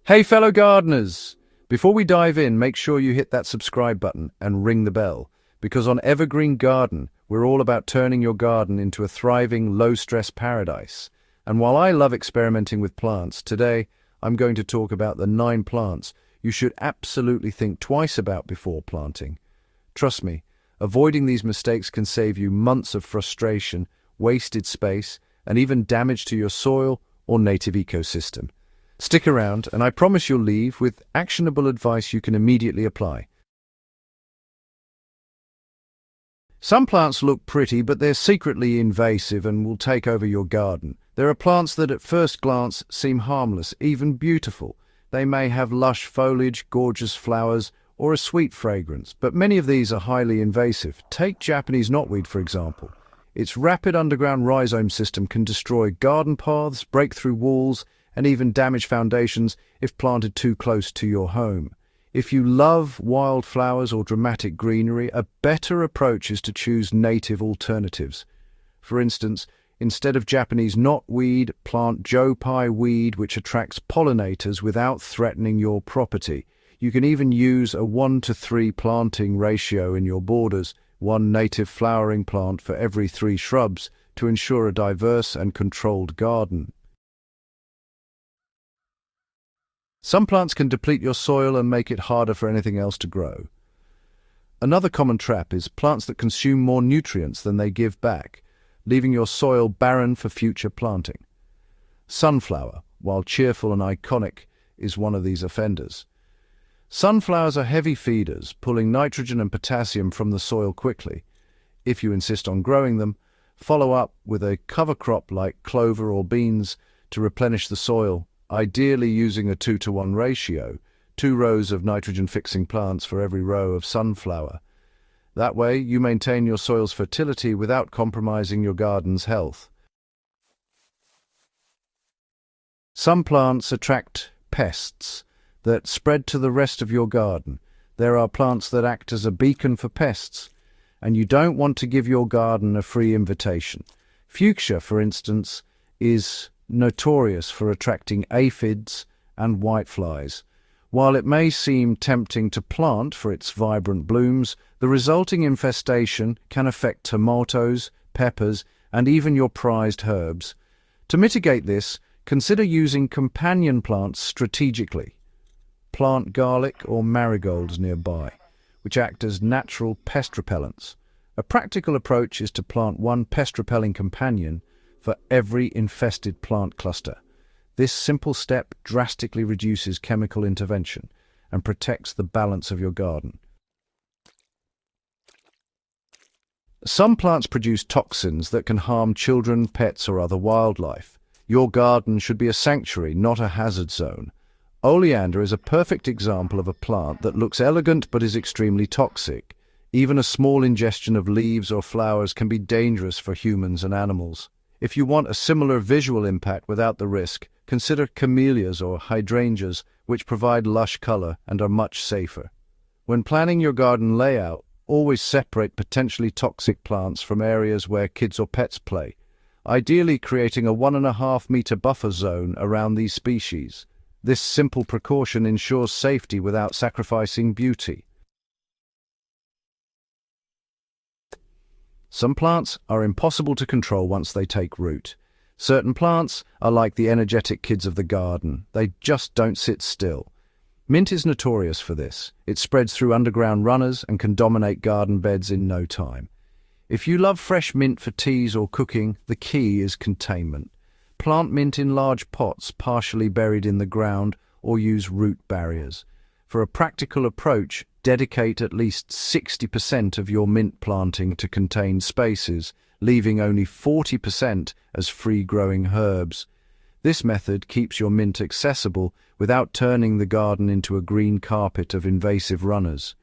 Hey fellow gardeners! Before we dive in, make sure you hit that subscribe button and ring the bell, because on Evergreen Garden, we're all about turning your garden into a thriving, low-stress paradise. And while I love experimenting with plants, today I'm going to talk about the 9 plants you should absolutely think twice about before planting. Trust me, avoiding these mistakes can save you months of frustration, wasted space, and even damage to your soil or native ecosystem. Stick around, and I promise you'll leave with actionable advice you can immediately apply. Some plants look pretty, but they're secretly invasive and will take over your garden. There are plants that at first glance seem harmless, even beautiful. They may have lush foliage, gorgeous flowers, or a sweet fragrance, but many of these are highly invasive. Take Japanese knotweed, for example. Its rapid underground rhizome system can destroy garden paths, break through walls, and even damage foundations if planted too close to your home. If you love wildflowers or dramatic greenery, a better approach is to choose native alternatives. For instance, instead of Japanese knotweed, plant Jopai weed, which attracts pollinators without threatening your property. You can even use a 1-to-3 planting ratio in your borders, 1 native flowering plant for every 3 shrubs, to ensure a diverse and controlled garden. Some plants can deplete your soil and make it harder for anything else to grow. Another common trap is plants that consume more nutrients than they give back, leaving your soil barren for future planting. Sunflower, while cheerful and iconic, is one of these offenders. Sunflowers are heavy feeders, pulling nitrogen and potassium from the soil quickly. If you insist on growing them, follow up with a cover crop like clover or beans to replenish the soil, ideally using a 2-to-1 ratio, 2 rows of nitrogen-fixing plants for every row of sunflower. That way, you maintain your soil's fertility without compromising your garden's health. Some plants attract pests that spread to the rest of your garden. There are plants that act as a beacon for pests, and you don't want to give your garden a free invitation. Fuchsia, for instance, is notorious for attracting aphids and whiteflies. While it may seem tempting to plant for its vibrant blooms, the resulting infestation can affect tomatoes, peppers, and even your prized herbs. To mitigate this, consider using companion plants strategically. Plant garlic or marigolds nearby, which act as natural pest repellents. A practical approach is to plant 1 pest-repelling companion for every infested plant cluster. This simple step drastically reduces chemical intervention and protects the balance of your garden. Some plants produce toxins that can harm children, pets, or other wildlife. Your garden should be a sanctuary, not a hazard zone. Oleander is a perfect example of a plant that looks elegant but is extremely toxic. Even a small ingestion of leaves or flowers can be dangerous for humans and animals. If you want a similar visual impact without the risk, consider camellias or hydrangeas, which provide lush color and are much safer. When planning your garden layout, always separate potentially toxic plants from areas where kids or pets play, ideally creating a 1.5-meter buffer zone around these species. This simple precaution ensures safety without sacrificing beauty. Some plants are impossible to control once they take root. Certain plants are like the energetic kids of the garden. They just don't sit still. Mint is notorious for this. It spreads through underground runners and can dominate garden beds in no time. If you love fresh mint for teas or cooking, the key is containment. Plant mint in large pots, partially buried in the ground, or use root barriers. For a practical approach, dedicate at least 60% of your mint planting to contained spaces, leaving only 40% as free-growing herbs. This method keeps your mint accessible without turning the garden into a green carpet of invasive runners.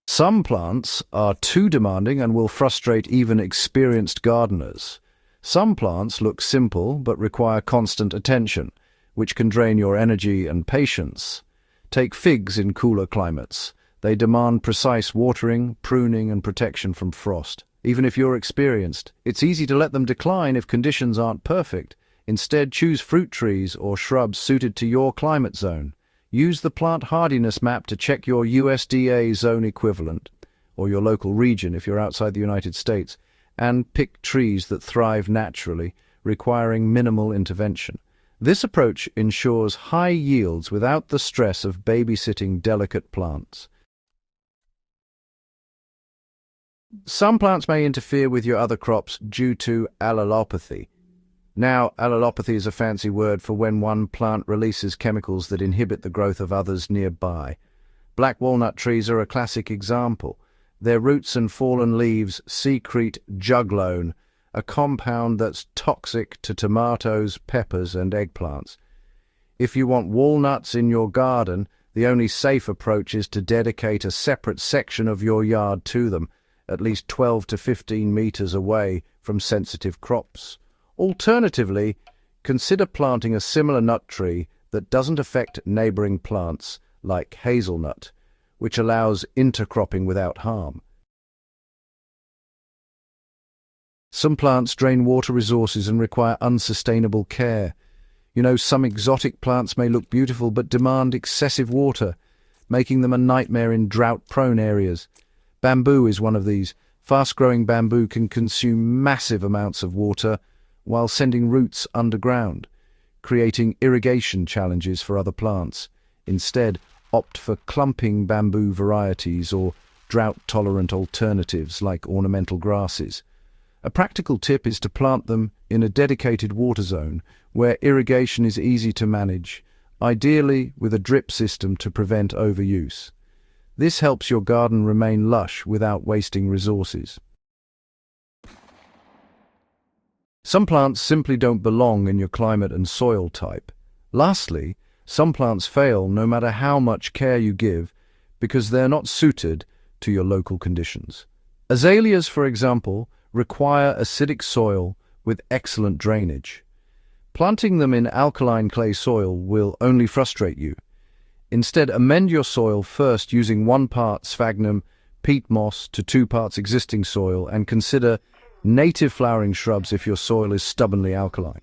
Some plants are too demanding and will frustrate even experienced gardeners. Some plants look simple but require constant attention, which can drain your energy and patience. Take figs in cooler climates. They demand precise watering, pruning, and protection from frost. Even if you're experienced, it's easy to let them decline if conditions aren't perfect. Instead, choose fruit trees or shrubs suited to your climate zone. Use the plant hardiness map to check your USDA zone equivalent, or your local region if you're outside the United States, and pick trees that thrive naturally, requiring minimal intervention. This approach ensures high yields without the stress of babysitting delicate plants. Some plants may interfere with your other crops due to allelopathy. Now, allelopathy is a fancy word for when one plant releases chemicals that inhibit the growth of others nearby. Black walnut trees are a classic example. Their roots and fallen leaves secrete juglone, a compound that's toxic to tomatoes, peppers, and eggplants. If you want walnuts in your garden, the only safe approach is to dedicate a separate section of your yard to them, at least 12 to 15 meters away from sensitive crops. Alternatively, consider planting a similar nut tree that doesn't affect neighboring plants like hazelnut, which allows intercropping without harm. Some plants drain water resources and require unsustainable care. Some exotic plants may look beautiful but demand excessive water, making them a nightmare in drought-prone areas. Bamboo is one of these. Fast-growing bamboo can consume massive amounts of water while sending roots underground, creating irrigation challenges for other plants. Instead, opt for clumping bamboo varieties or drought-tolerant alternatives like ornamental grasses. A practical tip is to plant them in a dedicated water zone where irrigation is easy to manage, ideally with a drip system to prevent overuse. This helps your garden remain lush without wasting resources. Some plants simply don't belong in your climate and soil type. Lastly, some plants fail no matter how much care you give because they're not suited to your local conditions. Azaleas, for example, require acidic soil with excellent drainage. Planting them in alkaline clay soil will only frustrate you. Instead, amend your soil first using 1 part sphagnum, peat moss to 2 parts existing soil, and consider native flowering shrubs if your soil is stubbornly alkaline.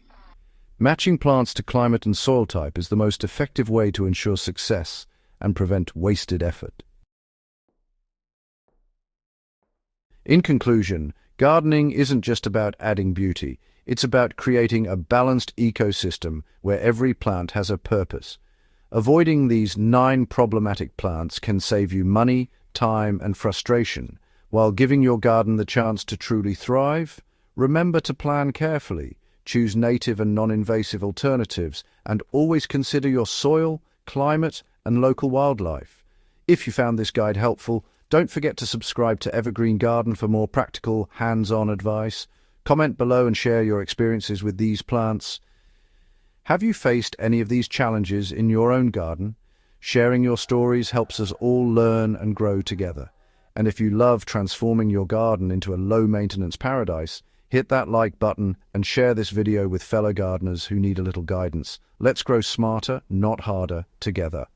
Matching plants to climate and soil type is the most effective way to ensure success and prevent wasted effort. In conclusion, gardening isn't just about adding beauty. It's about creating a balanced ecosystem where every plant has a purpose. Avoiding these 9 problematic plants can save you money, time, and frustration. While giving your garden the chance to truly thrive, remember to plan carefully, choose native and non-invasive alternatives, and always consider your soil, climate, and local wildlife. If you found this guide helpful, don't forget to subscribe to Evergreen Garden for more practical, hands-on advice. Comment below and share your experiences with these plants. Have you faced any of these challenges in your own garden? Sharing your stories helps us all learn and grow together. And if you love transforming your garden into a low-maintenance paradise, hit that like button and share this video with fellow gardeners who need a little guidance. Let's grow smarter, not harder, together.